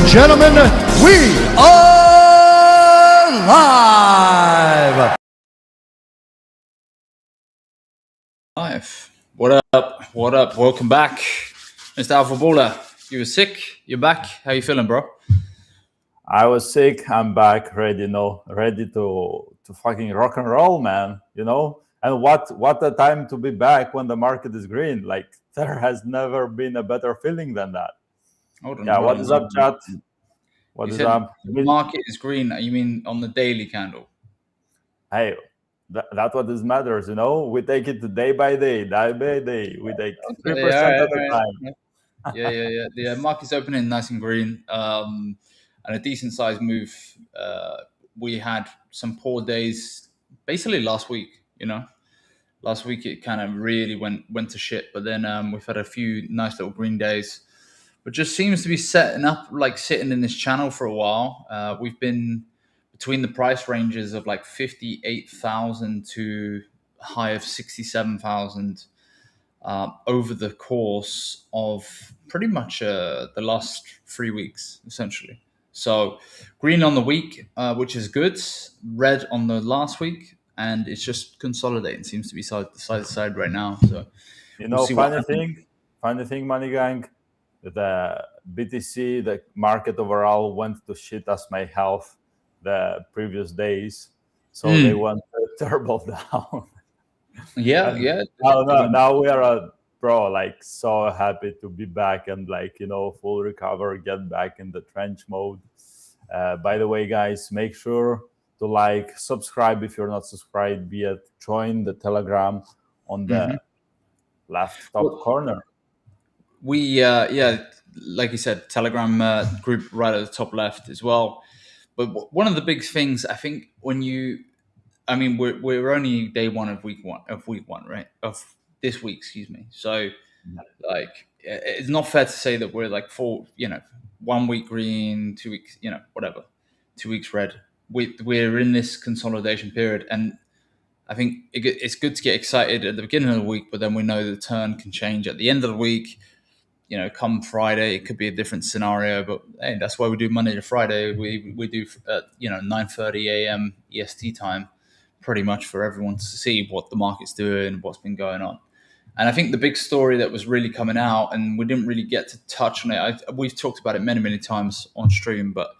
and gentlemen, we are live. Live. What up? What up? Welcome back, Mr. Alphaballer. You were sick? You're back? How you feeling, bro? I was sick. I'm back, ready, ready to fucking rock and roll, man. And what a time to be back when the market is green. Like there has never been a better feeling than that. What is up, chat? What is up? The market is green. You mean on the daily candle? Hey, that's what this matters. We take it day by day. We take 3% at a time. Yeah. The market's opening nice and green, and a decent sized move. We had some poor days basically last week. Last week it kind of really went to shit, but then we've had a few nice little green days. But just seems to be setting up, like sitting in this channel for a while. We've been between the price ranges of like 58,000 to a high of 67,000 over the course of pretty much the last 3 weeks, essentially. So green on the week, which is good. Red on the last week, and it's just consolidating. Seems to be side to side right now. So funny thing, Money Gang. The BTC, the market overall went to shit as my health the previous days. So they went turbo down. Yeah. Now we are like so happy to be back and full recover, get back in the trench mode. By the way, guys, make sure to subscribe if you're not subscribed, be it join the Telegram on the left top corner. We like you said, Telegram group right at the top left as well. But one of the big things, I think, we're only day one of week one, right? Of this week, excuse me. So it's not fair to say that we're like 1 week green, 2 weeks, whatever, 2 weeks red. We're in this consolidation period, and I think it's good to get excited at the beginning of the week, but then we know the turn can change at the end of the week. Come Friday, it could be a different scenario, but hey, that's why we do Monday to Friday. We do 9:30 a.m. EST time, pretty much for everyone to see what the market's doing, what's been going on. And I think the big story that was really coming out, and we didn't really get to touch on it. We've talked about it many times on stream, but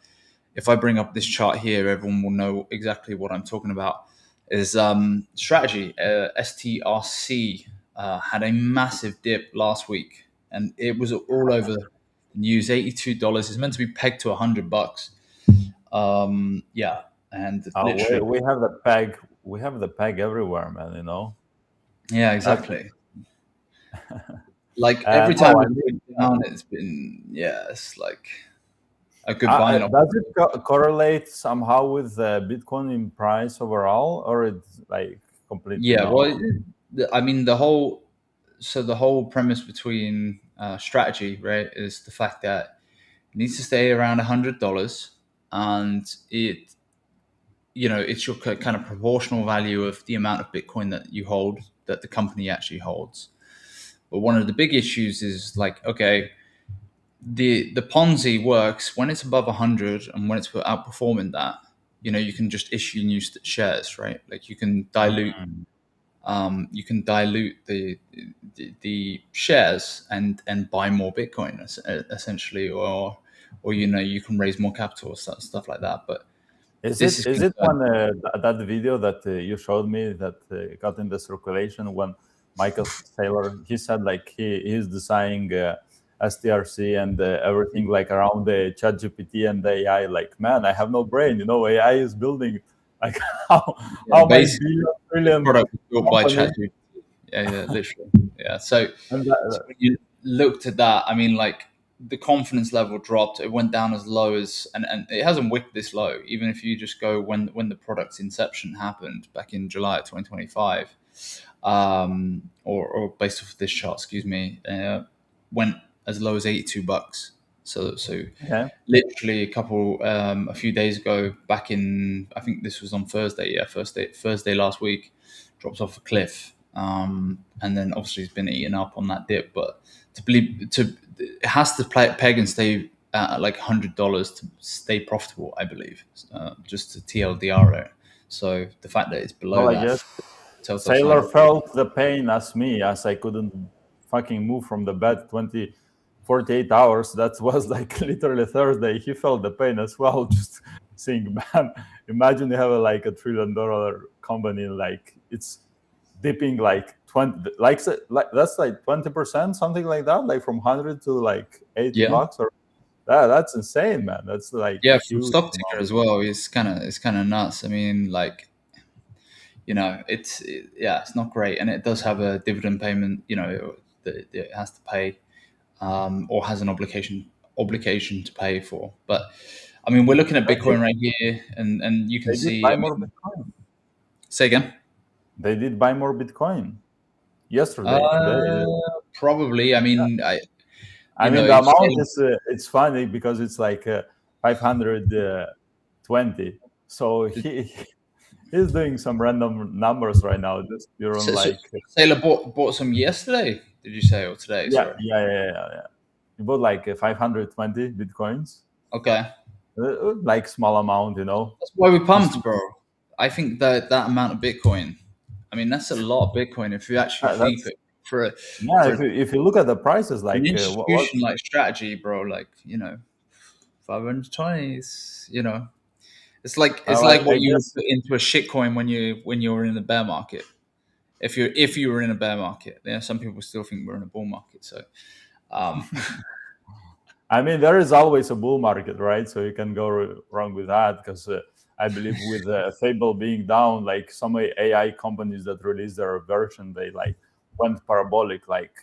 if I bring up this chart here, everyone will know exactly what I'm talking about. Is strategy. STRC had a massive dip last week. And it was all over the news. $82 is meant to be pegged to $100. And literally, we have the peg. We have the peg everywhere, man. Yeah, exactly. Like every time we put down, it's been it's like a good buy. Does it correlate somehow with the Bitcoin in price overall, or it's like completely? Yeah, well, I mean the whole premise between strategy, right, is the fact that it needs to stay around $100, and it's your kind of proportional value of the amount of Bitcoin that you hold, that the company actually holds. But one of the big issues is the Ponzi works when it's above 100, and when it's outperforming that, you can just issue new shares, right? Like you can dilute. You can dilute the shares and buy more Bitcoin essentially, or you can raise more capital, stuff like that. But is it when that video that you showed me that got in the circulation when Michael Saylor, he said he's designing STRC and everything around the ChatGPT and the AI. Man, I have no brain. AI is building. How many trillion product built by ChatGPT? Yeah, literally. Yeah. So when you looked at that, I mean, the confidence level dropped. It went down as low as, and it hasn't wicked this low. Even if you just go when the product's inception happened back in July of 2025, or based off this chart, excuse me, went as low as $82. So literally a few days ago, back in, I think this was on Thursday, Thursday last week, drops off a cliff, and then obviously it's been eaten up on that dip. But it has to peg and stay at like $100 to stay profitable, I believe, just to TLDR it. So the fact that it's below Well, I that guess tells us Sailor something. felt the pain as me, as I couldn't fucking move from the bed 48 hours. That was like literally Thursday. He felt the pain as well. Just saying, man, imagine you have like $1 trillion company, like it's dipping like 20, like that's like 20%, something like that, like from 100 to like $80 Yeah. or that's insane, man. That's like Yeah, from huge stock ticker amount. as well. It's kind of nuts. I mean, like, it's not great, and it does have a dividend payment. That it has to pay, or has an obligation to pay for. But I mean, we're looking at Bitcoin right here, and you can They did see. buy I more mean, Bitcoin. say again. They did buy more Bitcoin yesterday, today. Probably. I mean, I mean, the amount is it's funny because it's like 520. So he's doing some random numbers right now. Just you're on like Sailor bought some yesterday. Did you say, or today? yeah. Sorry. You bought like 520 Bitcoins, Okay. like small amount, you know. That's why we pumped, bro. I think that amount of Bitcoin, I mean, that's a lot of Bitcoin if you actually think That's it for if you look at the prices, like an what institution like strategy, bro. Like 520 is it's like what I you would guess put into a shitcoin when you're in the bear market. If you were in a bear market, some people still think we're in a bull market. So, I mean, there is always a bull market, right? So you can go wrong with that because I believe with Fable being down, like some AI companies that released their version, they like went parabolic, like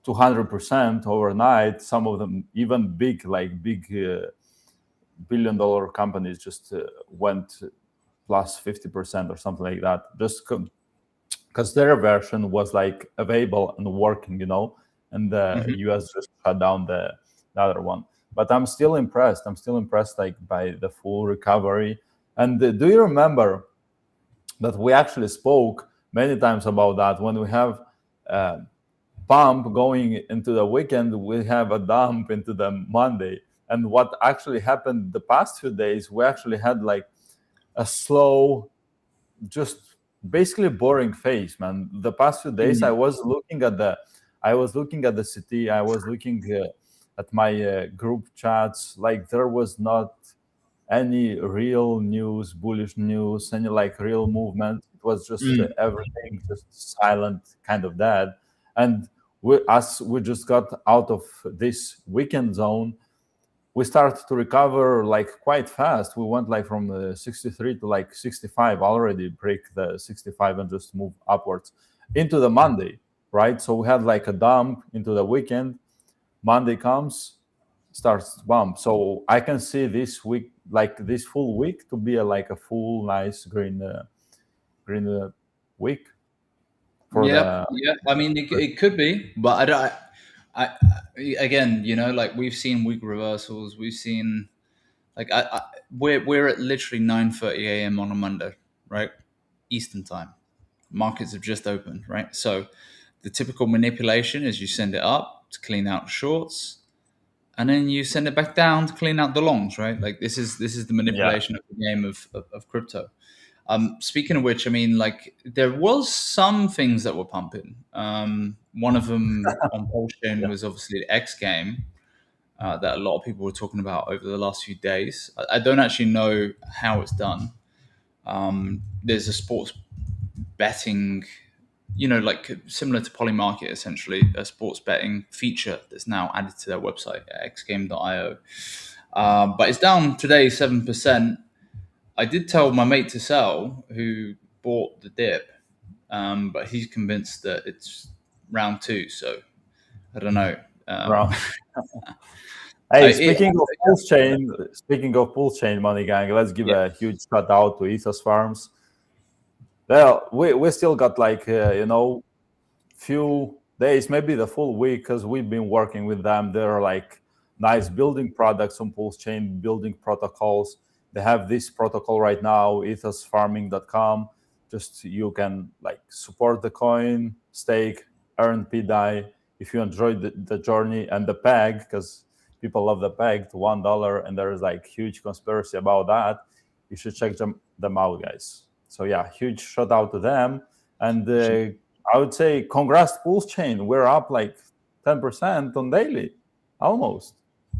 200% overnight. Some of them even big billion-dollar companies just went plus 50% or something like that, just because their version was like available and working, and the US just shut down the other one. But I'm still impressed. Like by the full recovery. And do you remember that we actually spoke many times about that? When we have pump going into the weekend, we have a dump into the Monday. And what actually happened the past few days, we actually had like a slow, just basically boring phase, man. The past few days, I was looking at the city. I was looking at my group chats. Like there was not any real news, bullish news, any like real movement. It was just everything just silent, kind of dead. And we just got out of this weekend zone, we started to recover like quite fast. We went like from 63 to like 65, already break the 65 and just move upwards into the Monday, right? So we had like a dump into the weekend. Monday comes, starts to bump. So I can see this week, like this full week, to be like a full nice green week. Yeah. I mean, it could be, but I again, like we've seen weak reversals. We've seen like we're at literally 9:30 a.m. on a Monday, right? Eastern time. Markets have just opened, right? So the typical manipulation is you send it up to clean out shorts, and then you send it back down to clean out the longs, right? Like this is the manipulation of the game of crypto. Speaking of which, I mean, like there was some things that were pumping. One of them on Poleschain was obviously the X game that a lot of people were talking about over the last few days. I don't actually know how it's done. There's a sports betting, like similar to Polymarket, essentially a sports betting feature that's now added to their website at xgame.io. But it's down today 7%. I did tell my mate to sell, who bought the dip, but he's convinced that it's round two. So I don't know. Hey, speaking of Poleschain, Money Gang, let's give a huge shout out to Ethos Farms. Well, we still got like few days, maybe the full week, because we've been working with them. They're like nice building products on Poleschain, building protocols. They have this protocol right now, ethosfarming.com. Just you can like support the coin, stake, earn PDAI if you enjoyed the journey and the peg, because people love the peg to $1, and there is like huge conspiracy about that. You should check them out, guys. So yeah, huge shout out to them. And I would say congrats Pulse Chain. We're up like 10% on daily, almost.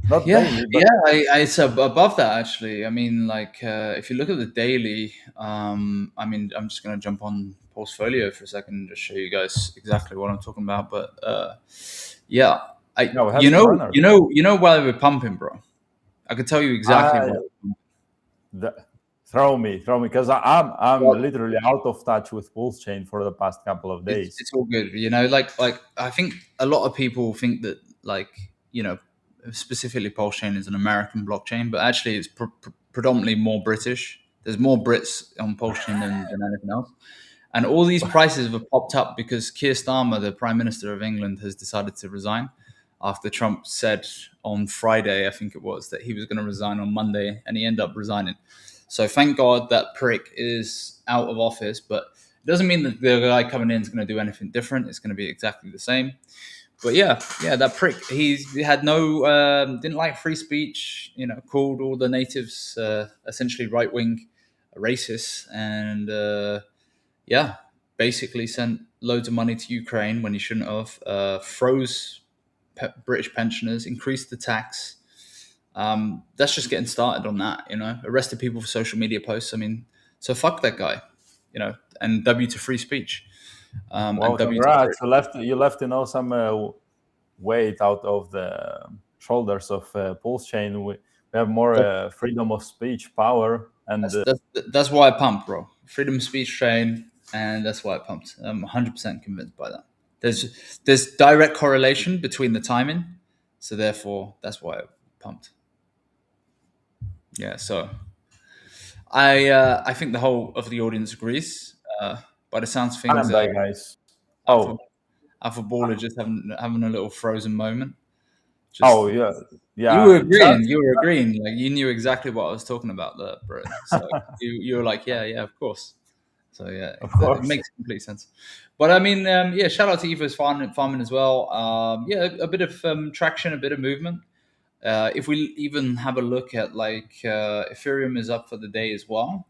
Not daily, but it's above that actually. I mean, like if you look at the daily, I mean, I'm just gonna jump on Portfolio for a second and just show you guys exactly what I'm talking about. But yeah, you know why we're pumping, bro. I can tell you exactly what. Throw me, because I'm literally out of touch with Pulse Chain for the past couple of days. It's all good, you know. Like I think a lot of people think that, like, you know, specifically Pulse Chain is an American blockchain, but actually it's predominantly more British. There's more Brits on Pulse Chain than anything else. And all these prices have popped up because Keir Starmer, the Prime Minister of England, has decided to resign after Trump said on Friday, I think it was, that he was going to resign on Monday, and he ended up resigning. So thank God that prick is out of office, but it doesn't mean that the guy coming in is going to do anything different. It's going to be exactly the same. But yeah, that prick, he had no, didn't like free speech, you know, called all the natives essentially right-wing racists, and basically sent loads of money to Ukraine when he shouldn't have, froze British pensioners, increased the tax. That's just getting started on that, you know, arrested people for social media posts. I mean, so fuck that guy, you know, and W to free speech. Well, congrats. You left, you know, some weight out of the shoulders of Pulse Chain. We have more freedom of speech power, and that's why I pumped, bro. Freedom of speech train, and that's why I pumped. I'm 100% convinced by that. There's direct correlation between the timing, so therefore that's why I pumped. Yeah, so I think the whole of the audience agrees. By the sounds of things, guys. Alphaballer just having a little frozen moment. Yeah. You were agreeing. Like, you knew exactly what I was talking about there, bro. So you were like, yeah, of course. So yeah, it makes complete sense. But I mean, shout out to Evo's farming as well. A bit of traction, a bit of movement. If we even have a look at, like, Ethereum is up for the day as well,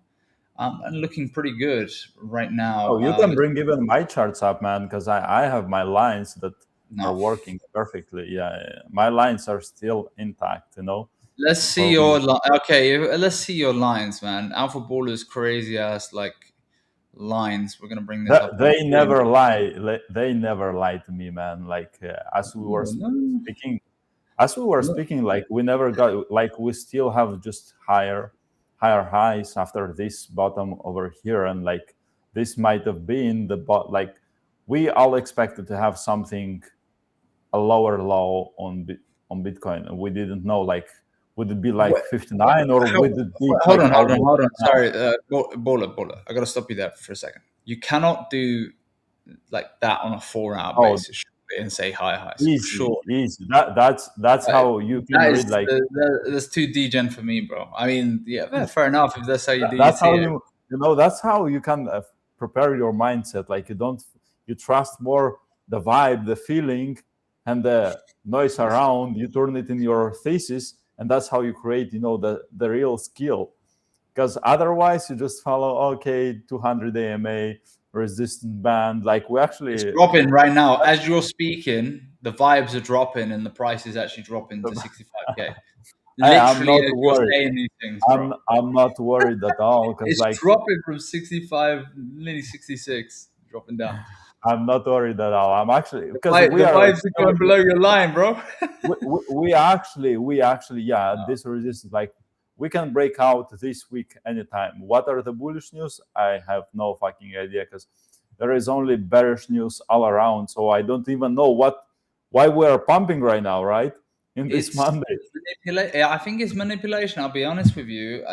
and looking pretty good right now. You can bring even my charts up, man, because I have my lines that are working perfectly. Yeah, my lines are still intact, you know. Let's see let's see your lines, man. Alphaballer's crazy ass like lines. We're gonna bring this up. They never lie. They never lie to me, man. Like as we were speaking, like we never got, like we still have just higher highs after this bottom over here, and like this might have been the like we all expected to have something, a lower low on Bitcoin, and we didn't know, like, would it be like 59 or would it be hold on. Sorry, Baller, I gotta stop you there for a second. You cannot do like that on a 4-hour basis and say highs. Easy. That's how you can read, like, that's too degen for me, bro. I mean, yeah, fair enough if that's how you do. That's how you know. That's how you can prepare your mindset. Like you trust more the vibe, the feeling, and the noise around. You turn it in your thesis, and that's how you create, you know, the real skill. Because otherwise, you just follow 200 AMA. Resistant band, like it's dropping right now as you're speaking. The vibes are dropping and the price is actually dropping to 65k. I'm not worried. Saying these things, I'm not worried at all, because it's like dropping from 65, nearly 66, dropping down. I'm not worried at all. I'm actually, because the vibes are going below your line, bro. we actually this resistance, like, we can break out this week anytime. What are the bullish news? I have no fucking idea, because there is only bearish news all around. So I don't even know why we are pumping right now, right? This Monday. I think it's manipulation. I'll be honest with you.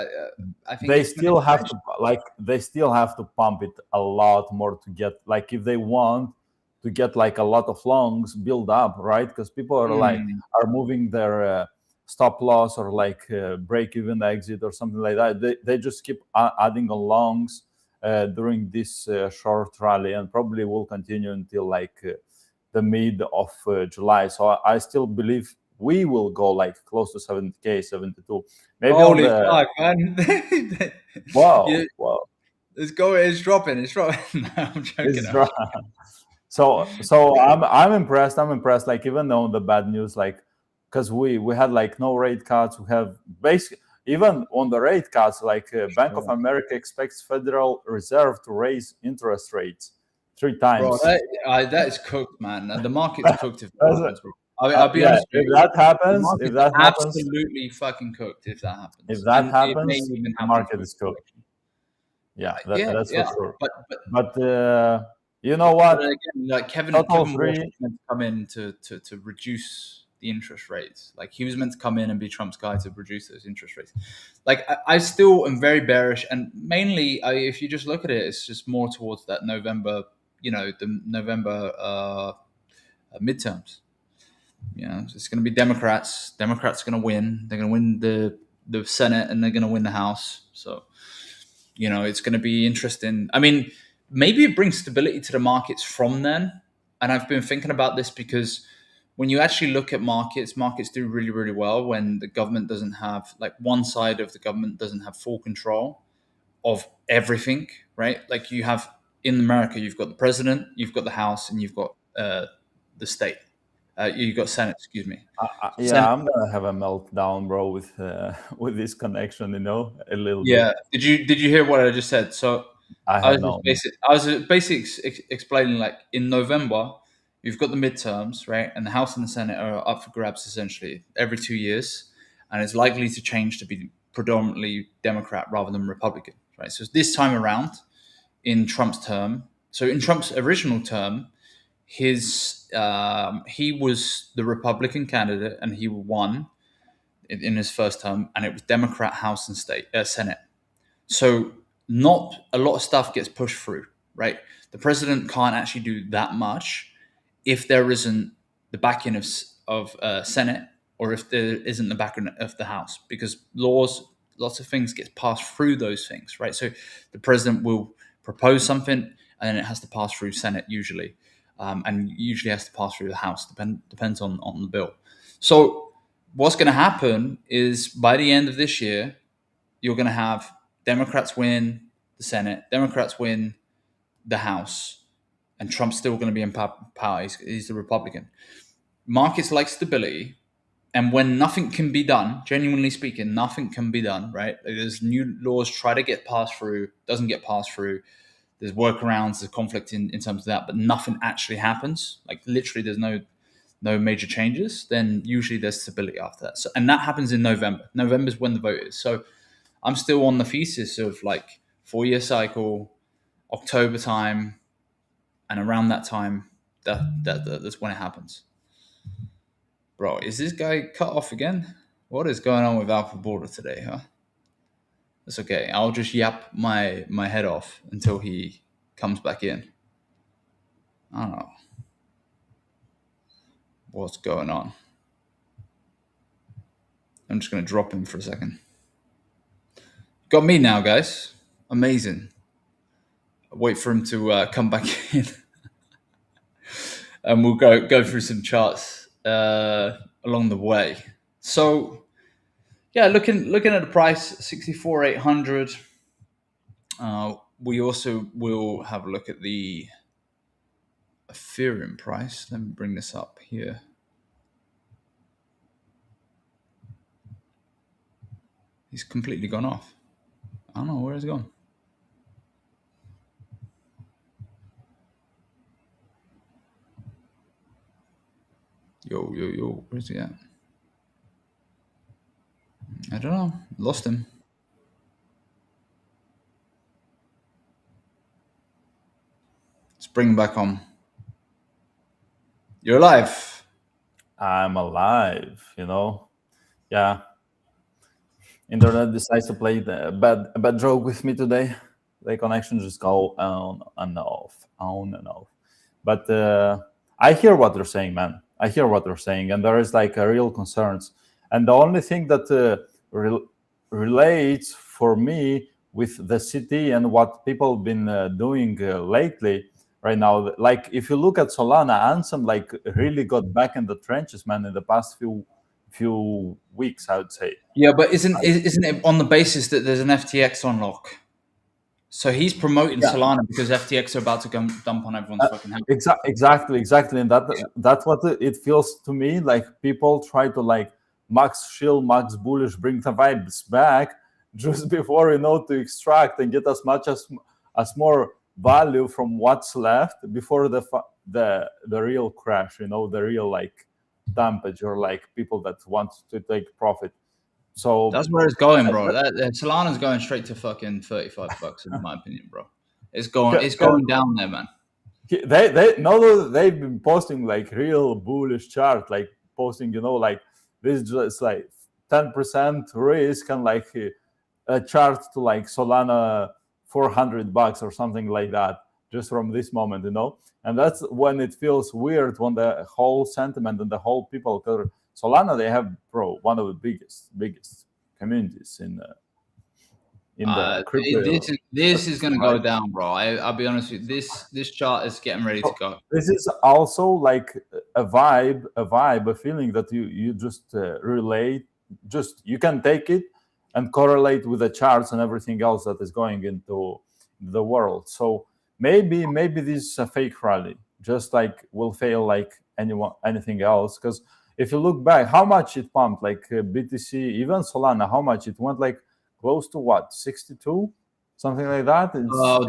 I think they still have to pump it a lot more to get, like, if they want to get like a lot of longs build up, right? Because people are are moving their stop loss or like break even exit or something like that. They just keep adding on longs during this short rally, and probably will continue until like the mid of July. So I still believe we will go like close to 70K, 72. Maybe Holy on the fuck, man! wow, Yeah, wow, it's going. It's dropping. It's dropping. No, I'm joking. it's right. So I'm impressed. I'm impressed. Like even though the bad news, like because we had like no rate cuts, we have basically even on the rate cuts, like Bank of America expects Federal Reserve to raise interest rates 3 times. Bro, that is cooked, man. The market's cooked if that happens, bro. I'll be yeah, honest with if you. that happens, The if market's that happens, absolutely fucking cooked if that happens. if that And happens, it may even the happen market for is cooked. election. Yeah, Yeah, that's yeah. for sure. But But you know what? again, like Kevin Total was three. meant to come in to reduce the interest rates. Like he was meant to come in and be Trump's guy to reduce those interest rates. Like I still am very bearish, and mainly if you just look at it, it's just more towards that November. You know, the November midterms. You know, it's going to be Democrats. Democrats are going to win. They're going to win the Senate and they're going to win the House. So, you know, it's going to be interesting. I mean, maybe it brings stability to the markets from then. And I've been thinking about this because when you actually look at markets, markets do really, really well when the government doesn't have, like one side of the government doesn't have full control of everything, right? Like you have in America, you've got the president, you've got the House, and you've got the state. You've got Senate, excuse me. Yeah, Senate. I'm gonna have a meltdown, bro, with this connection. You know, a little Yeah. bit. Did you hear what I just said? So I was basically explaining like in November, you've got the midterms, right? And the House and the Senate are up for grabs essentially every 2 years, and it's likely to change to be predominantly Democrat rather than Republican, right? So this time around, in Trump's term, so in Trump's original term, he was the Republican candidate and he won in his first term, and it was Democrat House and Senate. So not a lot of stuff gets pushed through, right? The president can't actually do that much if there isn't the backing of Senate or if there isn't the backing of the House, because lots of things get passed through those things, right? So the president will propose something and then it has to pass through Senate usually, and usually has to pass through the House. Depends on the bill. So what's going to happen is by the end of this year, you're going to have Democrats win the Senate, Democrats win the House, and Trump's still going to be in power. He's the Republican. Markets like stability, and when nothing can be done, genuinely speaking, nothing can be done, right? There's new laws try to get passed through, doesn't get passed through. There's workarounds, there's conflict in terms of that, but nothing actually happens. Like literally there's no major changes, then usually there's stability after that. So, and that happens in November. November is when the vote is. So I'm still on the thesis of like 4-year cycle, October time, and around that time, that's when it happens. Bro, is this guy cut off again? What is going on with Alphaballer today, huh? That's okay. I'll just yap my head off until he comes back in. I don't know what's going on. I'm just going to drop him for a second. Got me now, guys. Amazing. Wait for him to come back in. And we'll go through some charts along the way. So, yeah, looking at the price, 64,800. We also will have a look at the Ethereum price. Let me bring this up here. He's completely gone off. I don't know where he's gone. Yo, where's he at? I don't know. Lost him. Let's bring him back on. You're alive. I'm alive. You know, yeah. Internet decides to play the bad joke with me today. The connection just go on and off, on and off. But I hear what they're saying, man. I hear what they're saying, and there is like a real concerns. And the only thing that relates for me with the city and what people been doing lately, right now, like if you look at Solana, Ansem like really got back in the trenches, man, in the past few weeks, I would say. Yeah, but isn't it on the basis that there's an FTX unlock? So he's promoting Solana because FTX are about to dump on everyone's fucking house. Exactly, and that's what it feels to me like. People try to like max chill, max bullish, bring the vibes back just before to extract and get as much as more value from what's left before the real crash. The real like damage, or like people that want to take profit. So that's where it's going, bro. Solana's going straight to fucking $35, in my opinion, bro. It's going down there, man. They've been posting like real bullish chart, like posting, like this just like 10% risk and like a chart to like Solana $400 or something like that, just from this moment, and that's when it feels weird, when the whole sentiment and the whole people, because Solana, they have, bro, one of the biggest communities in the crypto. This is going to go down, bro. I'll be honest with you. This chart is getting ready to go. This is also like a vibe, a feeling that you just relate. Just you can take it and correlate with the charts and everything else that is going into the world. So maybe this is a fake rally, just like will fail like anything else. Because if you look back, how much it pumped, like BTC, even Solana, how much it went, like close to what, 62, something like that.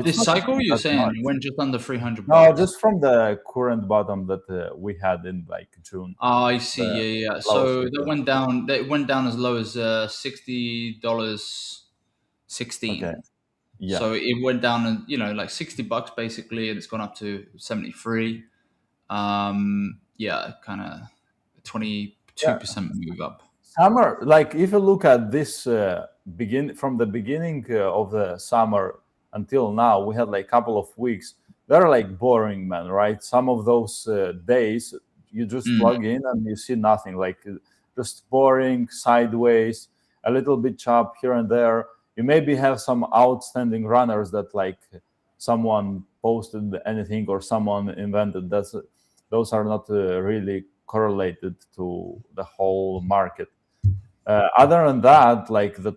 This cycle, you're saying it went just under $300? No, just from the current bottom that we had in like June. Oh, I see. Yeah. So that went down. That went down as low as $60.16. Okay. Yeah. So it went down, like $60 basically, and it's gone up to 73. Yeah, kind of 22% move up. Summer, like if you look at this from the beginning of the summer until now, we had like a couple of weeks. They're like boring, man, right? Some of those days you just plug in and you see nothing, like just boring, sideways, a little bit chop here and there. You maybe have some outstanding runners that like someone posted anything or someone invented. Those are not really correlated to the whole market. Other than that, like the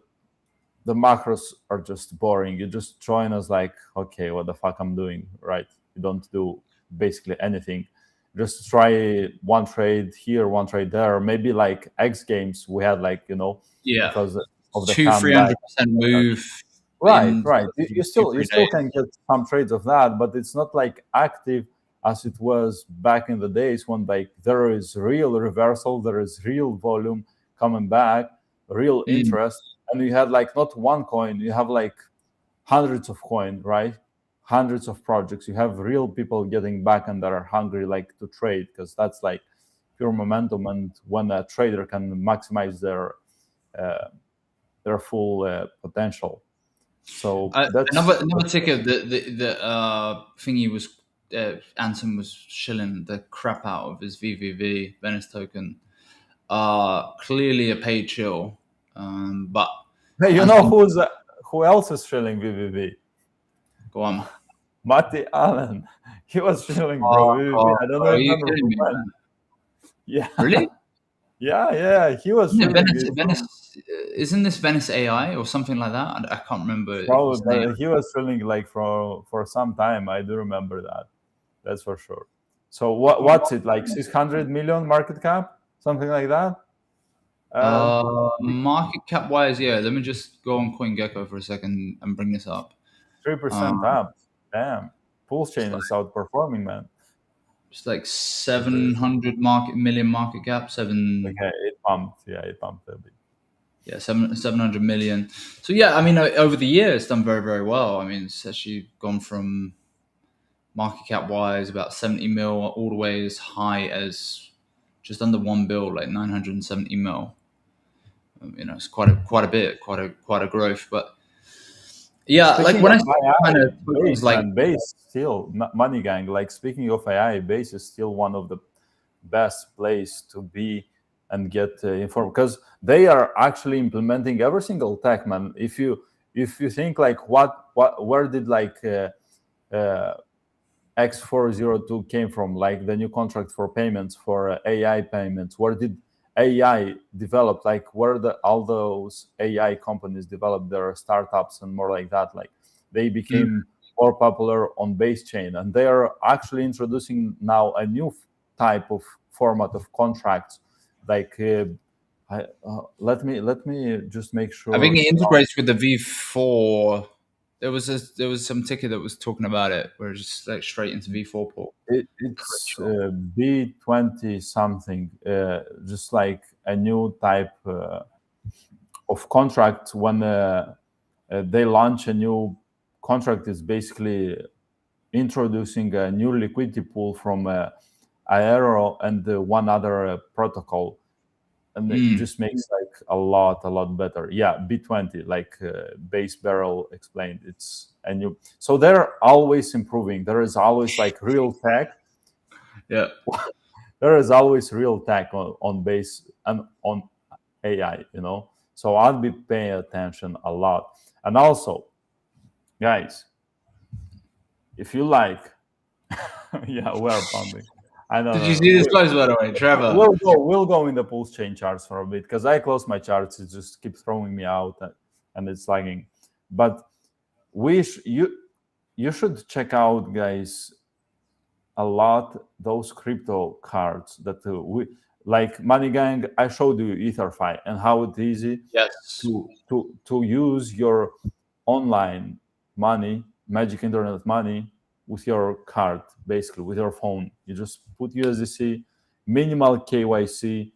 macros are just boring. You just join us like, okay, what the fuck I'm doing, right? You don't do basically anything. Just try one trade here, one trade there. Maybe like X Games, we had like, because of the 200-300% move. Right. You still can get some trades of that, but it's not like active as it was back in the days when like there is real reversal, there is real volume coming back, real interest, and you had like not one coin, you have like hundreds of coins, right? Hundreds of projects. You have real people getting back and that are hungry like to trade, because that's like pure momentum, and when a trader can maximize their full potential. So that's another ticker. The thingy was Anton was shilling the crap out of his VVV Venice token. Clearly a paid chill, but hey, who else is shilling VVV? Go on, Matty Allen. He was shilling, bro. VVV. I don't remember who went. Yeah. Really? Yeah. He was. Venice, isn't this Venice AI or something like that? I can't remember. Probably, he was shilling like for some time. I do remember that. That's for sure. So what's it like? 600 million market cap, something like that. Market cap wise, yeah. Let me just go on CoinGecko for a second and bring this up. 3% up. Damn, Pulse Chain is outperforming, man. It's like 700 million market cap. Okay, it pumped. Yeah, it pumped a bit. Yeah, 700 million. So yeah, I mean, over the year, it's done very, very well. I mean, it's actually gone from market cap wise about 70 mil all the way as high as just under $1 billion, like 970 mil. It's quite a bit, quite a growth. But yeah, speaking like when I base still MoneyGang. Like speaking of AI, base is still one of the best place to be and get informed, because they are actually implementing every single tech, man. If you think like where did like X402 came from, like the new contract for payments, for AI payments, where did AI developed, like where all those AI companies developed their startups and more like that, like they became more popular on base chain, and they are actually introducing now a new type of format of contracts, like let me just make sure. I think it integrates with the V4. There was some ticket that was talking about it, where it's just like straight into V4 port. It's B20 something, just like a new type of contract. When they launch a new contract, is basically introducing a new liquidity pool from Aero and one other protocol, and it just makes like a lot better. Yeah, B20, like Base Barrel explained, it's a new. So they're always improving. There is always like real tech. Yeah, there is always real tech on base and on AI, you know. So I'll be paying attention a lot. And also, guys, if you like, yeah, we're pumping. I know. Did you see this post, by the way, Trevor? We'll go in the pulse chain charts for a bit, because I close my charts, it just keeps throwing me out and it's lagging. But you should check out, guys, a lot those crypto cards that we like. MoneyGang, I showed you EtherFi and how it's easy to use your online money, magic internet money, with your card, basically with your phone. You just put USDC, minimal KYC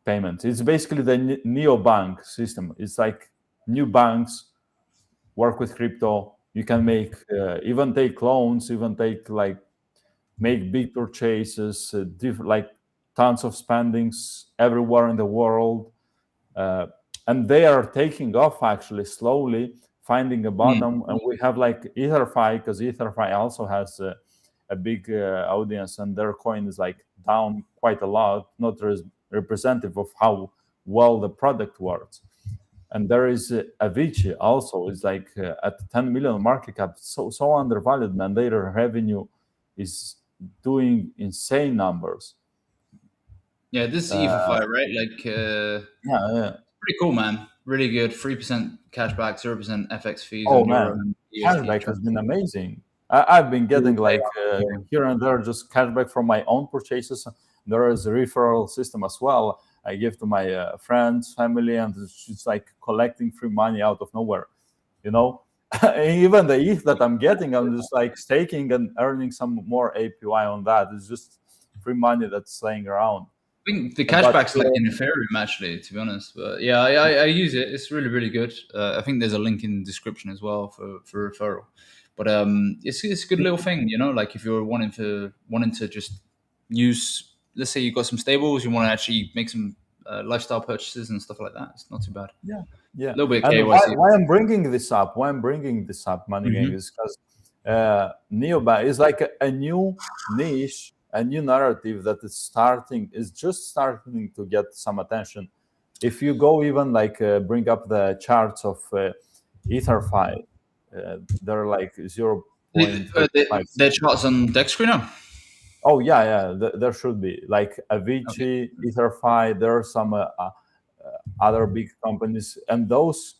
payments. It's basically the neobank system. It's like new banks work with crypto. You can make even take loans, even take like make big purchases, like tons of spendings everywhere in the world, and they are taking off actually slowly, finding a bottom. And we have like EtherFi, because EtherFi also has a big audience, and their coin is like down quite a lot, not representative of how well the product works. And there is Avicii also, is like at 10 million market cap, so undervalued, man. Their revenue is doing insane numbers. Yeah, this is EtherFi, right? Like, yeah, pretty cool, man. Really good. 3% cashback, 0% FX fees. Oh man, cashback has been amazing. I've been getting like here and there just cashback from my own purchases. There is a referral system as well. I give to my friends, family, and it's like collecting free money out of nowhere, you know. Even the ETH that I'm getting, I'm just like staking and earning some more APY on that. It's just free money that's laying around. I think the cashback's like in Ethereum, actually, to be honest. But yeah, I use it. It's really, really good. I think there's a link in the description as well for referral. But it's a good little thing, you know. Like if you're wanting to just use, let's say you've got some stables, you want to actually make some lifestyle purchases and stuff like that. It's not too bad. Yeah. A little bit. And why I'm bringing this up? MoneyGang, is because neobank is like a new niche, a new narrative that is just starting to get some attention. If you go even like bring up the charts of EtherFi, they're like 0.5. Their charts on Dex screen now. Oh yeah, there should be like Avicii, EtherFi. There are some other big companies, and those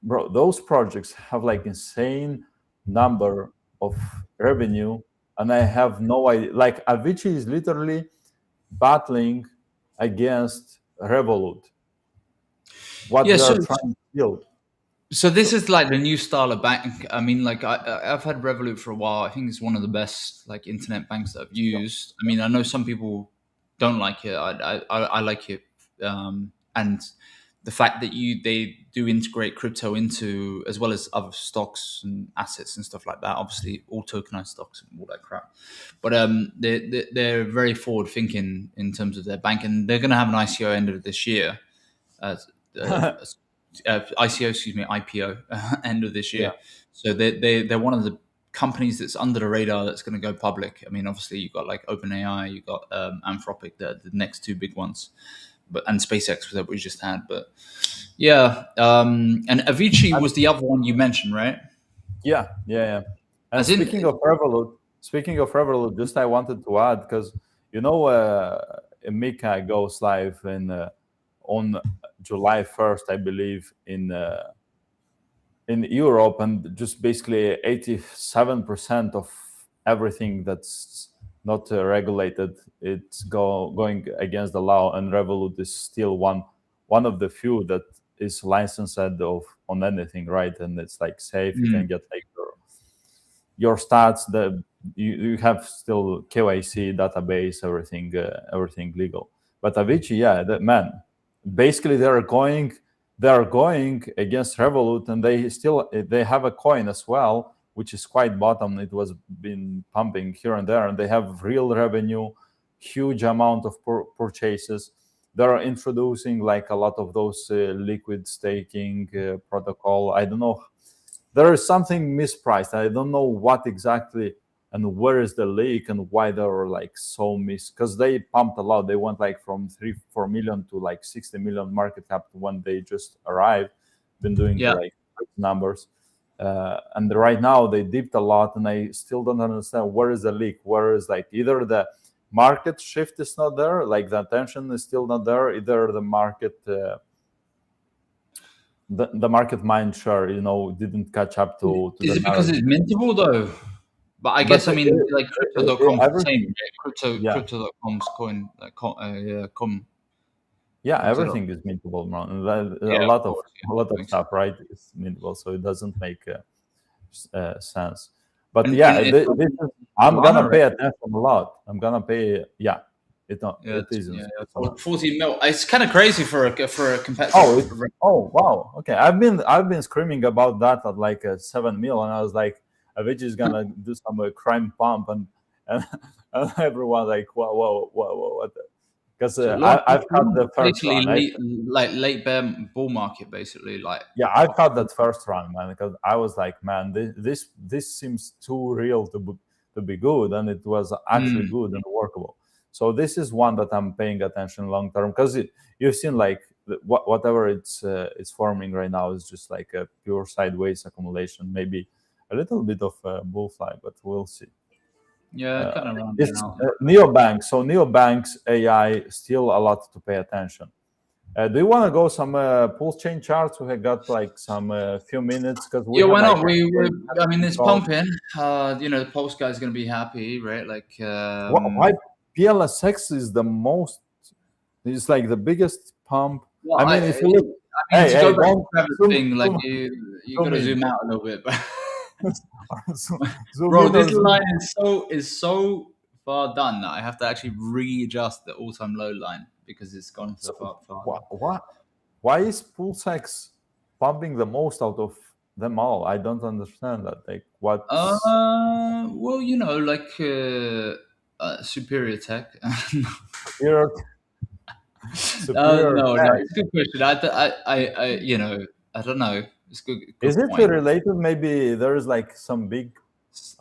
those projects have like insane number of revenue, and I have no idea. Like Avicii is literally battling against Revolut. What they are trying to build. So this is like the new style of bank. I mean, like I've had Revolut for a while. I think it's one of the best like internet banks that I've used. I mean, I know some people don't like it. I like it, and the fact that they do integrate crypto into, as well as other stocks and assets and stuff like that. Obviously, all tokenized stocks and all that crap. But they're very forward thinking in terms of their bank, and they're going to have an ICO end of this year. IPO end of this year. Yeah. So they're one of the companies that's under the radar that's going to go public. I mean, obviously you've got like OpenAI, you've got Anthropic, the next two big ones, and SpaceX that we just had. But yeah, and Avicii was the other one you mentioned, right? Yeah. And speaking of Revolut, just I wanted to add, because you know Mika goes live on July 1st, I believe, in Europe, and just basically 87% of everything that's not regulated, it's going against the law, and Revolut is still one of the few that is licensed on anything, right? And it's like safe. You can get like your stats. You have still KYC database, everything legal. But Avicii, man, basically they're going against Revolut, and they have a coin as well, which is quite bottom. It was been pumping here and there, and they have real revenue, huge amount of purchases. They're introducing like a lot of those liquid staking protocol. I don't know. There is something mispriced. I don't know what exactly and where is the leak and why they were like so because they pumped a lot. They went like from 3-4 million to like 60 million market cap when they just arrived. Been doing like numbers. And right now they dipped a lot, and I still don't understand where is the leak. Where is like either the market shift is not there, like the attention is still not there, either the market the market mind share, didn't catch up to is it because it's mintable though? But I guess, I mean, like crypto.com, same, crypto.com's coin, com. Yeah, everything is mintable, man. A lot of stuff, right? Is mintable, so it doesn't make sense. But I'm gonna pay attention a lot. I'm gonna pay. Yeah, it is. 14 mil. It's kind of crazy for a competitor. Oh wow. Okay, I've been screaming about that at like 7 mil, and I was like, Avicii is gonna do some crime pump, and everyone like, whoa, what? Because I've had the first run. Late bear bull market, basically. Like, yeah, I've had that first run, man, because I was like, man, this seems too real to be good, and it was actually good and workable. So this is one that I'm paying attention long term, because you've seen like whatever it's forming right now is just like a pure sideways accumulation, maybe a little bit of bull flag, but we'll see. Yeah, kind of. It's neobanks. So neobanks AI still a lot to pay attention. Do you want to go some pulse chain charts? We have got like some few minutes because why not? I mean, it's pumping. The pulse guy is going to be happy, right? Like, why PLSX is the most? It's like the biggest pump. Well, I mean, if you look, to go back to thing, like you got to zoom out a little bit, but. Bro, this line is so far done that I have to actually readjust the all-time low line because it's gone so far. Why is PulseX pumping the most out of them all? I don't understand that. Like what? Well, superior tech. Superior no, it's a good question. I don't know. It's good. Is it related? Maybe there is like some big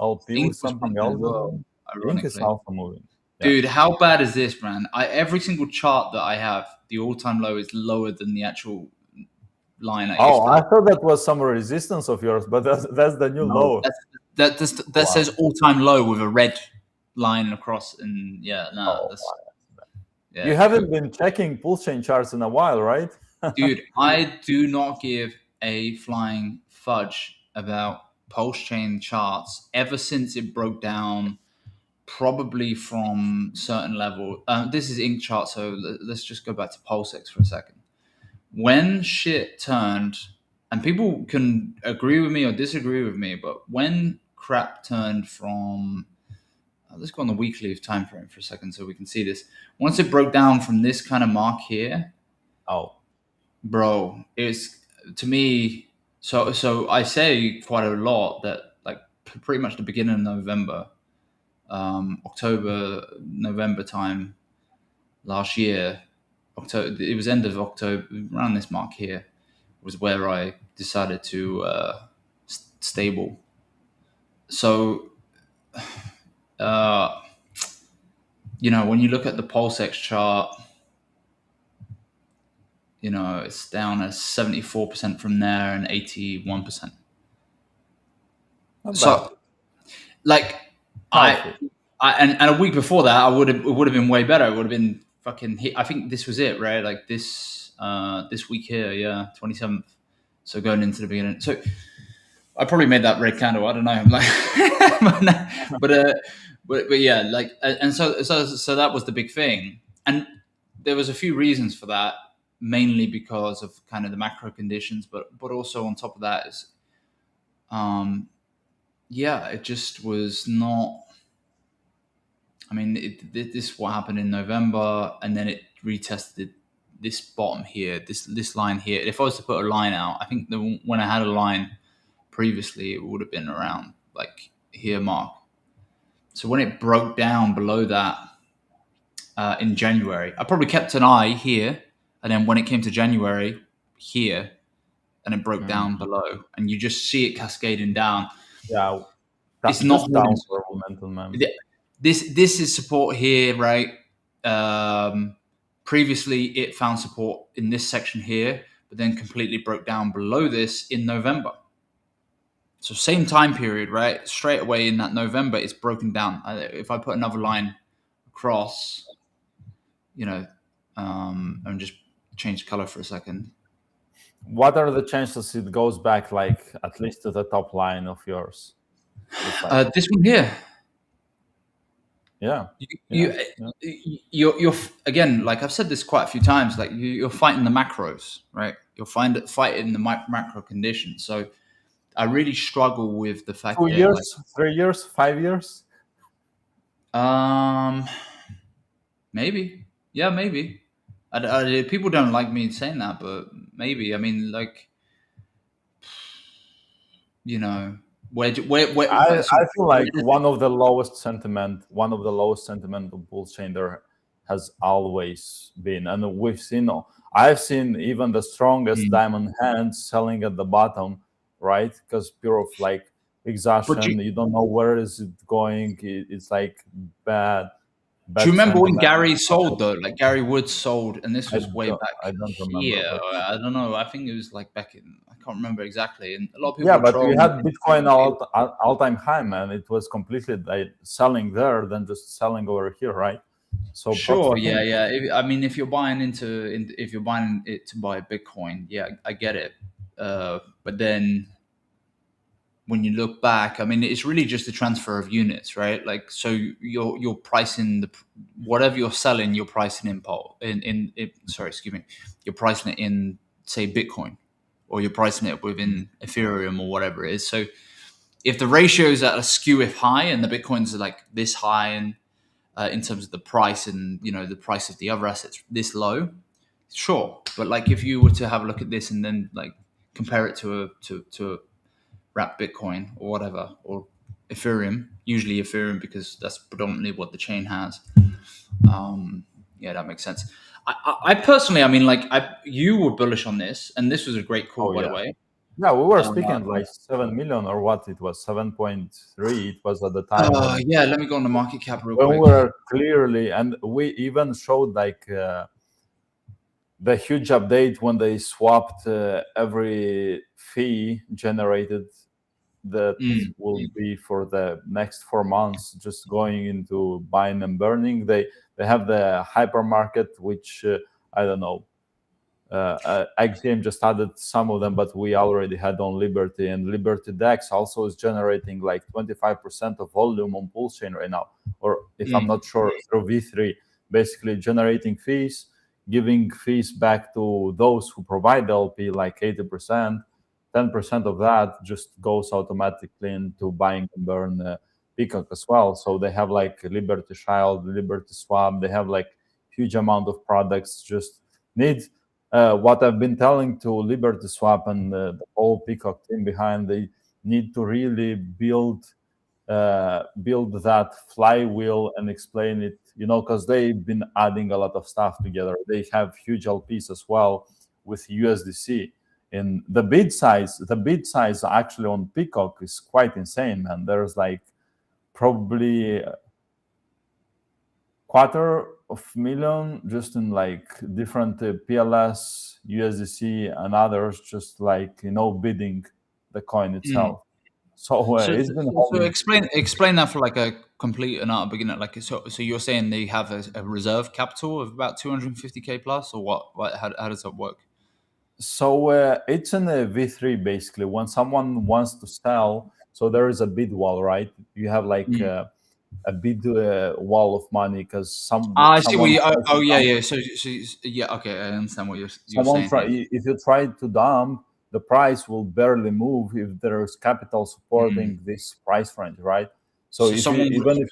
LP with something else. Well, Ink is also moving. Yeah. Dude, how bad is this, man? Every single chart that I have, the all-time low is lower than the actual line. I thought that was some resistance of yours, but that's the new low. That says all-time low with a red line across, and you haven't been checking pulse chain charts in a while, right? Dude, I do not give a flying fudge about pulse chain charts ever since it broke down, probably from certain level. This is ink chart, so let's just go back to PulseX for a second. When shit turned, and people can agree with me or disagree with me, but when crap turned from, let's go on the weekly time frame for a second so we can see this. Once it broke down from this kind of mark here, bro, it's, to me, so I say quite a lot that like pretty much the beginning of November, October, November time last year, October, it was end of October, around this mark here was where I decided to stable. So, when you look at the PulseX chart, it's down at 74% from there and 81%. So, like, and a week before that, it would have been way better. It would have been fucking hit. I think this was it, right? Like this week here, yeah, 27th. So going into the beginning. So I probably made that red candle. I don't know. I'm like, but yeah, like, and so that was the big thing, and there was a few reasons for that, mainly because of kind of the macro conditions, but also on top of that is, yeah, it just was not. I mean, this is what happened in November, and then it retested this bottom here, this line here. If I was to put a line out, I think when I had a line previously, it would have been around like here mark. So when it broke down below that in January, I probably kept an eye here, and then when it came to January, here, and it broke down below, and you just see it cascading down. Yeah, it's not down for momentum, man. This is support here, right? Previously, it found support in this section here, but then completely broke down below this in November. So same time period, right? Straight away in that November, it's broken down. If I put another line across, you know, and just change the color for a second. What are the chances it goes back, like at least to the top line of yours? This one here. Yeah. You're again, like I've said this quite a few times, like you're fighting the macros, right? You're fighting the macro conditions. So I really struggle with the fact 2 years, like, 3 years, 5 years. Maybe, yeah, maybe. People don't like me saying that, but maybe. I mean, like, you know, where I feel like one of the lowest sentiment of bull chain there has always been, and I've seen even the strongest diamond hands selling at the bottom, right? Because pure of like exhaustion, you don't know where is it going. It's like bad. Do you remember when Gary sold though? Like Gary Woods sold, and this was way back. I don't remember. Yeah, I don't know. I think it was like back in. I can't remember exactly. And a lot of people. Yeah, but we had Bitcoin all-time high, man. It was completely like selling there, then just selling over here, right? So sure, yeah. I mean, if you're buying if you're buying it to buy Bitcoin, yeah, I get it. But then when you look back, I mean, it's really just a transfer of units, right? Like, so you're pricing whatever you're selling, you're pricing you're pricing it in, say, Bitcoin, or you're pricing it within Ethereum or whatever it is. So if the ratios are skew if high and the Bitcoins are like this high and in terms of the price, and the price of the other assets this low, sure. But like if you were to have a look at this and then like compare it to a wrap Bitcoin or whatever, or Ethereum, usually Ethereum because that's predominantly what the chain has. Yeah, that makes sense. I personally, I mean, like you were bullish on this, and this was a great call, by the way. Yeah, we were speaking like 7 million or what it was, 7.3 it was at the time. Yeah, let me go on the market cap real quick. We were clearly, and we even showed like the huge update when they swapped every fee generated that will be for the next 4 months, just going into buying and burning. They have the hypermarket, which I don't know. XGame just added some of them, but we already had on Liberty, and Liberty DEX also is generating like 25% of volume on Pulse Chain right now, or if I'm not sure, through V3, basically generating fees, giving fees back to those who provide the LP, like 80%. 10% of that just goes automatically into buying and burn Peacock as well. So they have like Liberty Shield, Liberty Swap. They have like huge amount of products. Just need what I've been telling to Liberty Swap and the whole Peacock team behind. They need to really build that flywheel and explain it, because they've been adding a lot of stuff together. They have huge LPs as well with USDC. And the bid size actually on Peacock is quite insane, man. There's like probably $250,000 just in like different PLS, USDC, and others, just like bidding the coin itself. So So, it's been so holding. explain that for like a complete and utter beginner. Like, so you're saying they have a reserve capital of about 250k plus, or what? How does that work? So it's in a V3 basically. When someone wants to sell, so there is a bid wall, right? You have like a bid wall of money because I see. someone tries Oh to yeah, dump. yeah. So yeah. Okay, I understand what you're Someone saying try here. if you try to dump, the price will barely move if there is capital supporting this price range, right? So So if you someone even if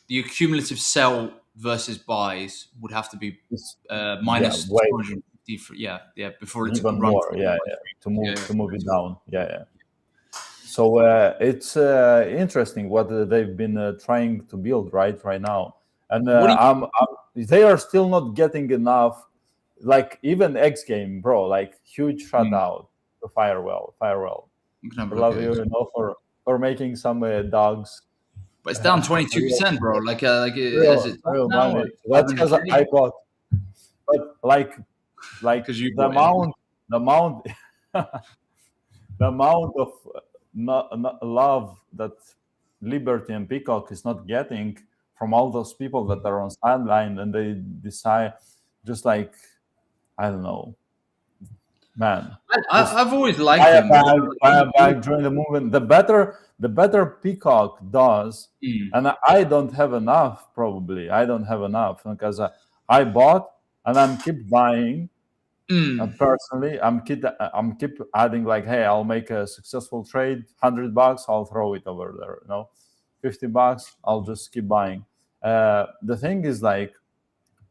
the cumulative sell versus buys would have to be it's yeah, minus way 250. Yeah, before it could even run more, through. yeah, to Yeah, move it down, yeah. So it's interesting what they've been trying to build right now, and What do you? they are still not getting enough. Like even X game, bro, like huge shutout to Firewall. I'm gonna have I a look love at you, it. for making some dogs. But it's down real, 22%, bro. Is it top real now? money. Like That's because 500k? I bought, but like Because you the bought in. amount the amount of not love that Liberty and Peacock is not getting from all those people that are on sideline, and they decide just like, I don't know, man. Just I've always liked him. buy a bag during the movement. The better Peacock does, and I don't have enough. Probably I don't have enough because I bought and I'm keep buying. Personally, I'm keep adding like, hey, I'll make a successful trade, $100, I'll throw it over there. $50, I'll just keep buying. The thing is like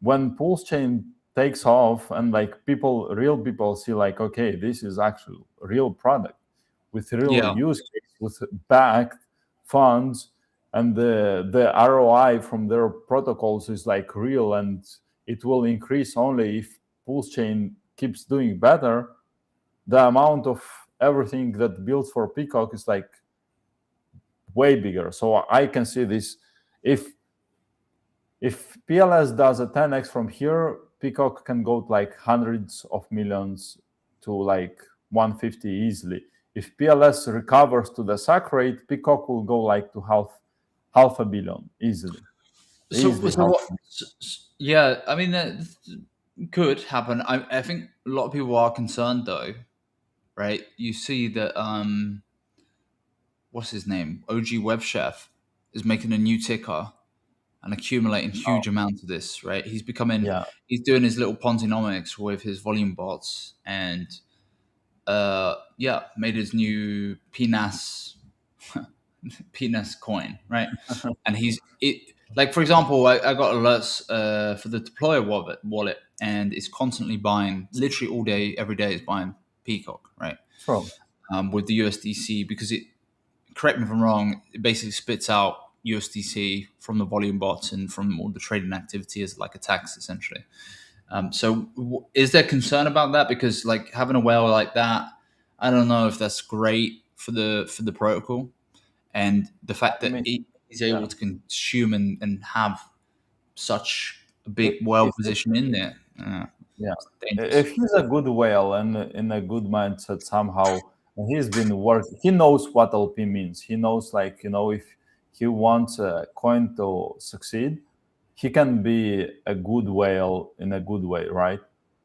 when Pulse Chain takes off and like real people see like, okay, this is actually a real product with real Yeah. use case, with backed funds, and the ROI from their protocols is like real, and it will increase only if Pulse Chain keeps doing better. The amount of everything that builds for Peacock is like way bigger. So I can see this. If PLS does a 10x from here, Peacock can go to like hundreds of millions to like 150 easily. If PLS recovers to the SAC rate, Peacock will go like to half a billion easily. Yeah, I mean that could happen. I think a lot of people are concerned though, right? You see that what's his name? OG Web Chef is making a new ticker and accumulating huge amounts of this, right? He's doing his little Ponzinomics with his volume bots and made his new PNAS coin, right? And like for example, I got alerts for the deployer wallet, and it's constantly buying, literally all day, every day, is buying Peacock, right? True. With the USDC, because correct me if I'm wrong, it basically spits out USDC from the volume bots and from all the trading activity as like a tax, essentially. Is there concern about that? Because like having a whale like that, I don't know if that's great for the protocol, and the fact that it is able to consume and have such a big whale position in there. Yeah, Dangerous. if he's a good whale and in a good mindset somehow, he's been working. He knows what LP means. He knows, like, if he wants a coin to succeed, he can be a good whale in a good way, right?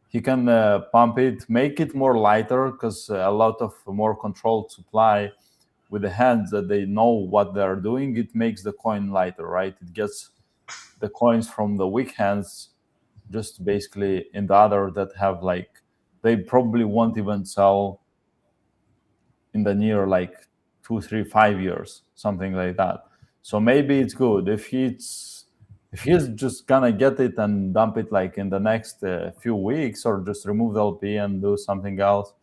He can pump it, make it more lighter, because a lot of more controlled supply with the hands that they know what they're doing, it makes the coin lighter, right? It gets the coins from the weak hands just basically in the other that have like, they probably won't even sell in the near like 2, 3, 5 years, something like that. So maybe it's good if he's just gonna get it and dump it like in the next few weeks, or just remove the LP and do something else.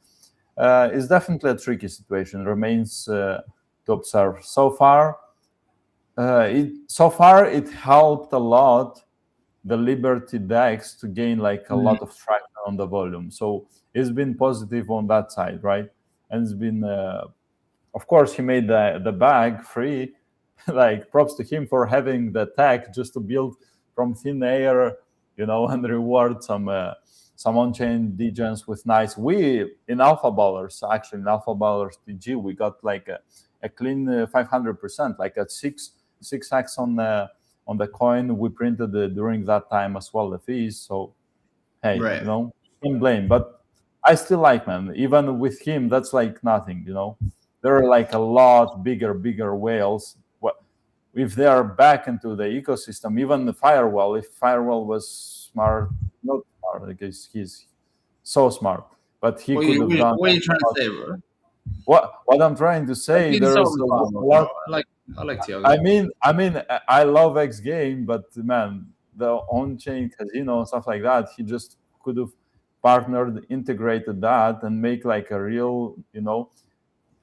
It's definitely a tricky situation. Remains to observe. So far it helped a lot the Liberty DEX to gain like a lot of traction on the volume. So it's been positive on that side, right? And it's been, of course, he made the bag free. Like, props to him for having the tech just to build from thin air, and reward some some on-chain degens with nice. We in Alphaballers, actually in Alphaballers TG, we got like a clean 500%, like at 6x on the coin we printed during that time as well, the fees. So hey, Right. you know, can't blame. But I still like, man, even with him, that's like nothing, you know. There are like a lot bigger whales. If they are back into the ecosystem, even the Firewall, if Firewall was smart, not smart, because he's so smart, but he could have done. What are you trying to say, bro? What I'm trying to say, there's a lot. I like Tiago. I mean, I love X Game, but man, the on-chain casino and stuff like that, he just could have partnered, integrated that, and make like a real, you know,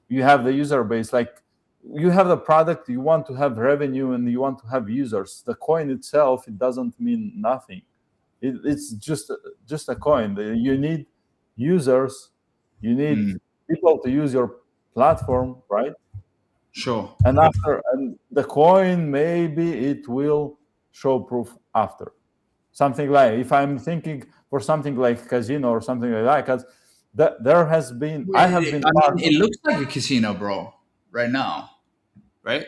you have the user base, like you have the product, you want to have revenue, and you want to have users. The coin itself, it doesn't mean nothing. It's just a coin. You need users, you need people to use your platform, right? Sure. And after, and the coin, maybe it will show proof after. Something like, if I'm thinking for something like casino or something like that, because there has been, it looks like a casino, bro, right now, right?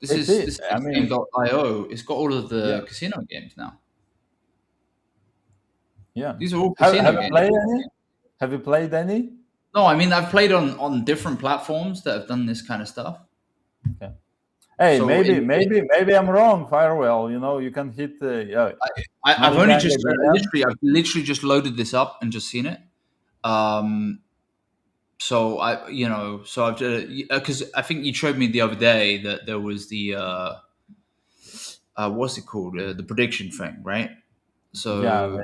This is game.io. It's got all of the casino games now. Yeah. These are all casino games. Have you played any? No, I mean, I've played on different platforms that have done this kind of stuff. Okay. Hey, so maybe I'm wrong, Firewall. You know, you can hit. I've literally just loaded this up and just seen it. So I've because I think you showed me the other day that there was the what's it called, the prediction thing, right? So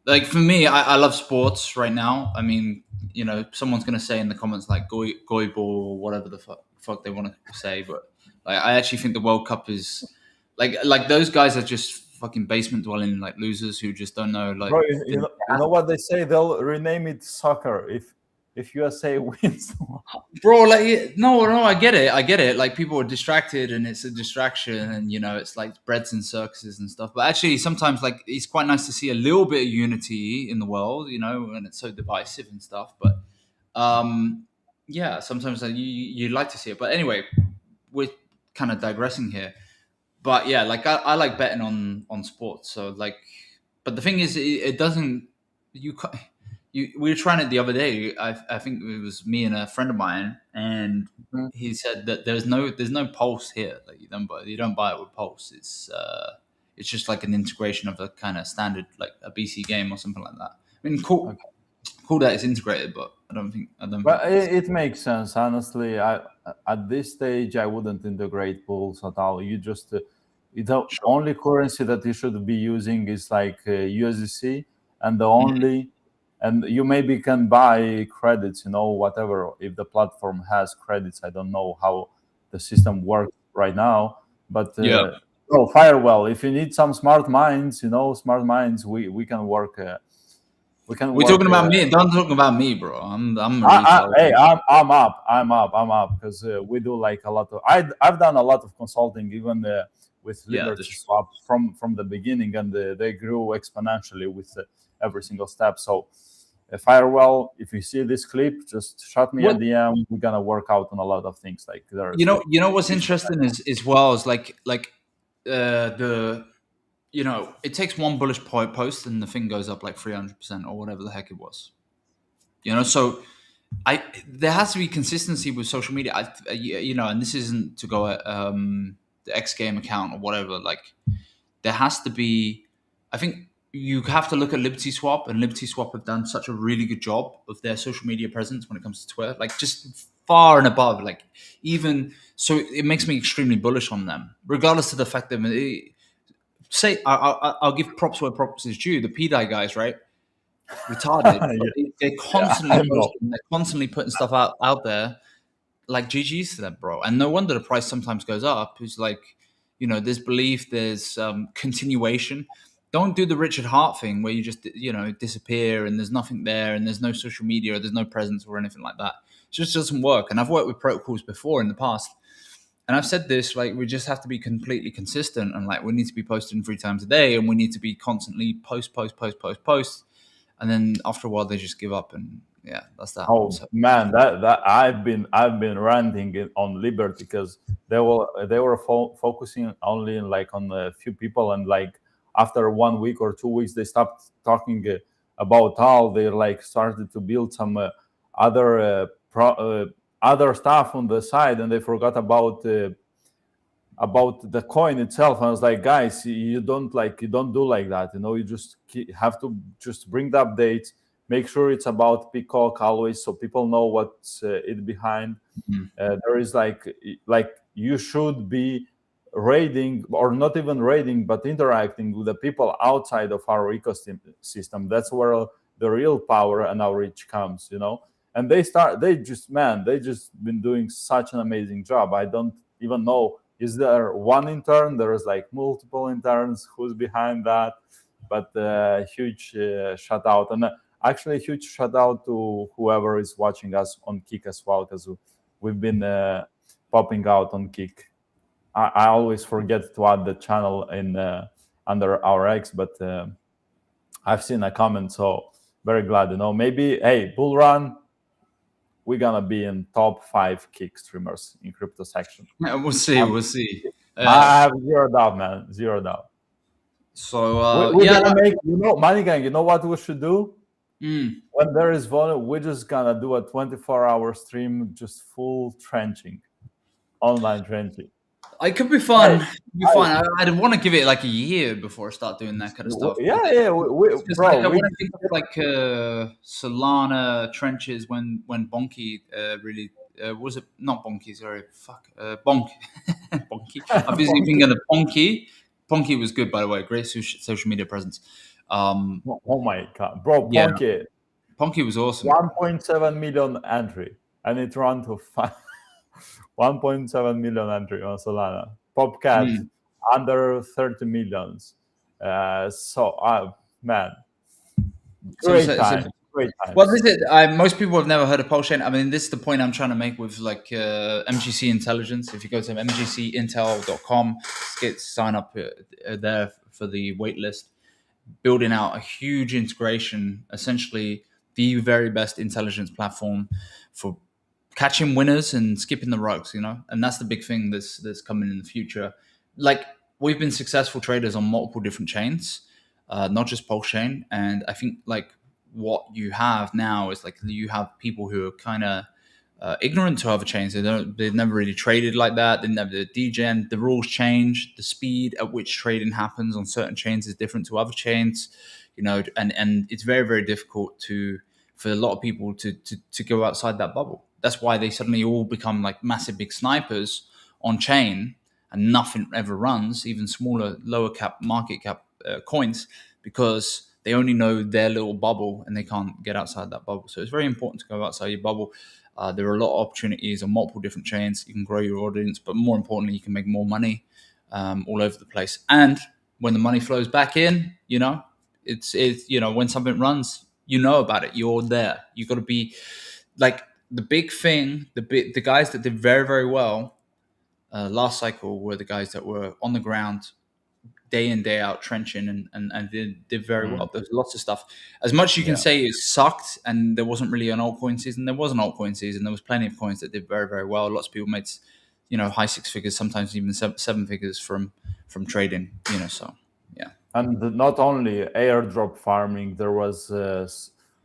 like for me, I love sports right now. I mean, you know, someone's gonna say in the comments like goy ball or whatever the fuck they want to say, but like I actually think the World Cup is like those guys are just fucking basement dwelling like losers who just don't know. Like, bro, you know what they say? They'll rename it soccer if USA wins. Bro, like no, I get it. Like people are distracted and it's a distraction, and you know it's like breads and circuses and stuff. But actually, sometimes like it's quite nice to see a little bit of unity in the world, you know, and it's so divisive and stuff. But yeah, sometimes you like to see it. But anyway, we're kind of digressing here. But yeah, like I like betting on sports. So like, but the thing is, it doesn't. We were trying it the other day. I think it was me and a friend of mine, and he said that there's no pulse here. Like you don't buy it with pulse. It's just like an integration of a kind of standard like a BC game or something like that. I mean, cool that it's integrated, but I don't. But it makes sense, honestly. At this stage, I wouldn't integrate pools at all. You just the only currency that you should be using is like USDC, and the only. And you maybe can buy credits, you know, whatever, if the platform has credits. I don't know how the system works right now. But Firewall, if you need some smart minds, you know, we can work. We're talking about me. Don't talk about me, bro. I'm up because we do like a lot of. I've done a lot of consulting, even with Liberty Swap from the beginning, and they grew exponentially with every single step. So. Firewall, if you see this clip, just shoot me a DM. We're gonna work out on a lot of things. Like there. You know what's interesting is the you know, it takes one bullish post and the thing goes up like 300% or whatever the heck it was. You know, so there has to be consistency with social media. You know, and this isn't to go at the X Game account or whatever. Like there has to be. I think. You have to look at Liberty Swap, and Liberty Swap have done such a really good job of their social media presence when it comes to Twitter, like just far and above. Like even so, it makes me extremely bullish on them, regardless of the fact that I'll give props where props is due. The PDI guys, right? Retarded. They're constantly posting, they're constantly putting stuff out there. Like GG's to them, bro. And no wonder the price sometimes goes up. It's like, you know, there's belief, there's continuation. Don't do the Richard Hart thing where you just, you know, disappear and there's nothing there and there's no social media or there's no presence or anything like that. It just doesn't work. And I've worked with protocols before in the past. And I've said this, like, we just have to be completely consistent and like we need to be posting 3 times a day and we need to be constantly post. and then after a while they just give up, and yeah, that's that. Oh So, man, that I've been ranting on Liberty because they were focusing only on a few people, and like after 1 week or 2 weeks they stopped talking about all. They like started to build some other other stuff on the side, and they forgot about the coin itself. And I was like, guys, you don't do like that. You just have to just bring the updates, make sure it's about Peacock always, so people know what's it behind. There is like you should be raiding, or not even raiding, but interacting with the people outside of our ecosystem. That's where the real power and outreach comes. And they just been doing such an amazing job. I don't even know, is there one intern? There is like multiple interns. Who's behind that? But huge shout out, and actually a huge shout out to whoever is watching us on Kick as well, because we've been popping out on Kick. I always forget to add the channel in under our X, but I've seen a comment, so very glad. Maybe, hey, Bull Run, we're gonna be in top 5 Kick streamers in crypto section. yeah, we'll see. I have zero doubt, man. Zero doubt. So we're gonna make, Money Gang. You know what we should do? When there is volume, we're just gonna do a 24-hour stream, just full trenching, online trenching. It could be fun. I'd want to give it like a year before I start doing that kind of stuff. Yeah. I want to think of like Solana trenches when Bonky really was it not Bonky? Sorry, Bonk. Bonky. I've been thinking of Bonky. Bonky was good, by the way. Great social media presence. Oh my god, bro! Yeah. Ponky was awesome. 1.7 million entry, and it ran to 1.7 million entry on Solana. Popcat under 30 millions. Man, great time. Well, most people have never heard of Pulse Chain. I mean, this is the point I'm trying to make with like MGC Intelligence. If you go to mgcintel.com, sign up there for the waitlist. Building out a huge integration, essentially the very best intelligence platform for catching winners and skipping the rugs, and that's the big thing that's coming in the future. Like, we've been successful traders on multiple different chains, not just Pulse Chain, and I think like what you have now is like you have people who are kind of ignorant to other chains. They've never really traded like that. They never degen. The rules change. The speed at which trading happens on certain chains is different to other chains, and it's very, very difficult for a lot of people to go outside that bubble. That's why they suddenly all become like massive big snipers on chain, and nothing ever runs, even smaller, lower cap market cap coins, because they only know their little bubble and they can't get outside that bubble. So it's very important to go outside your bubble. There are a lot of opportunities on multiple different chains. You can grow your audience, but more importantly, you can make more money all over the place. And when the money flows back in, it's when something runs, about it. You're there. You got to be like the big thing. The guys that did very, very well last cycle were the guys that were on the ground, day in, day out, trenching, and did very well. There's lots of stuff. As much as you can say it sucked and there wasn't really an altcoin season, there was an altcoin season. There was plenty of coins that did very, very well. Lots of people made, high 6 figures, sometimes even 7 figures from trading, so yeah. And not only airdrop farming, there was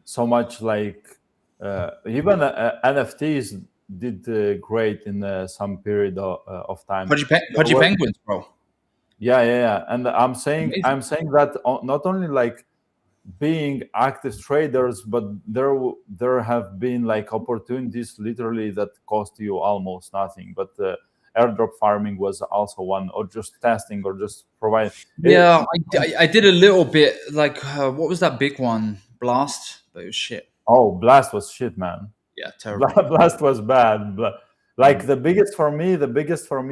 so much like even NFTs did great in some period of time. Pudgy Penguins, bro. Yeah. And I'm saying that not only like being active traders, but there have been like opportunities literally that cost you almost nothing. But airdrop farming was also one, or just testing, or just provide. Yeah, I did a little bit. Like, what was that big one? Blast, but it was shit. Oh, Blast was shit, man. Yeah, terrible. Blast was bad. Like the biggest for me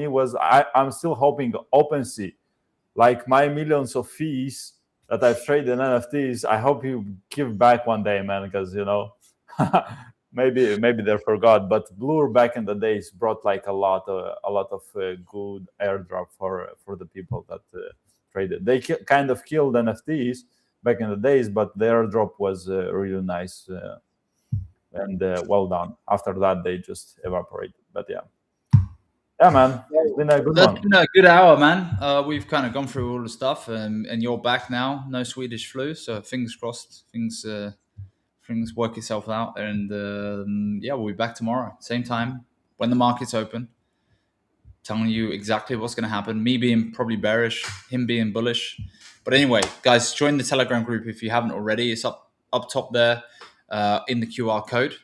was I'm still hoping OpenSea, like my millions of fees that I've traded in NFTs. I hope you give back one day, man, because maybe they forgot. But Blur back in the days brought like a lot of good airdrop for the people that traded. They kind of killed NFTs, back in the days, but the airdrop was really nice and well done. After that, they just evaporated. But yeah, man, it's been a good That's one. been a good hour, man. We've kind of gone through all the stuff, and you're back now. No Swedish flu, so fingers crossed. Things work itself out, and yeah, we'll be back tomorrow, same time when the market's open, telling you exactly what's going to happen. Me being probably bearish, him being bullish. But anyway, guys, join the Telegram group if you haven't already. It's up top there in the QR code.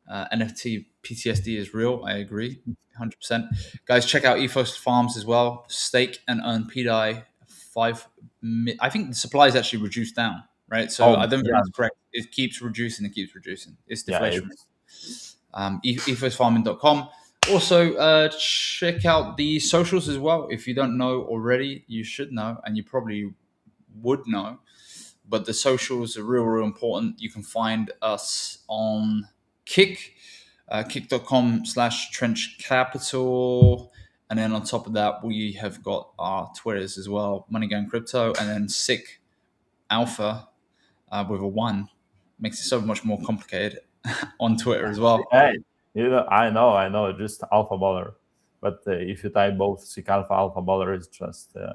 NFT PTSD is real. I agree, 100%. Guys, check out Ethos Farms as well. Stake and earn PDI 5. I think the supply is actually reduced down, right? So I don't think that's correct. It keeps reducing. It's deflation. Ethosfarming.com. Also, check out the socials as well. If you don't know already, you should know, and you probably would know. But the socials are real important. You can find us on Kick, kick.com/Trench Capital. And then on top of that, we have got our Twitters as well, MoneyGangCrypto, and then Sick Alpha with a 1. Makes it so much more complicated on Twitter as well. Hey, I know, just Alphaballer. But if you type both Sick Alpha, Alphaballer is just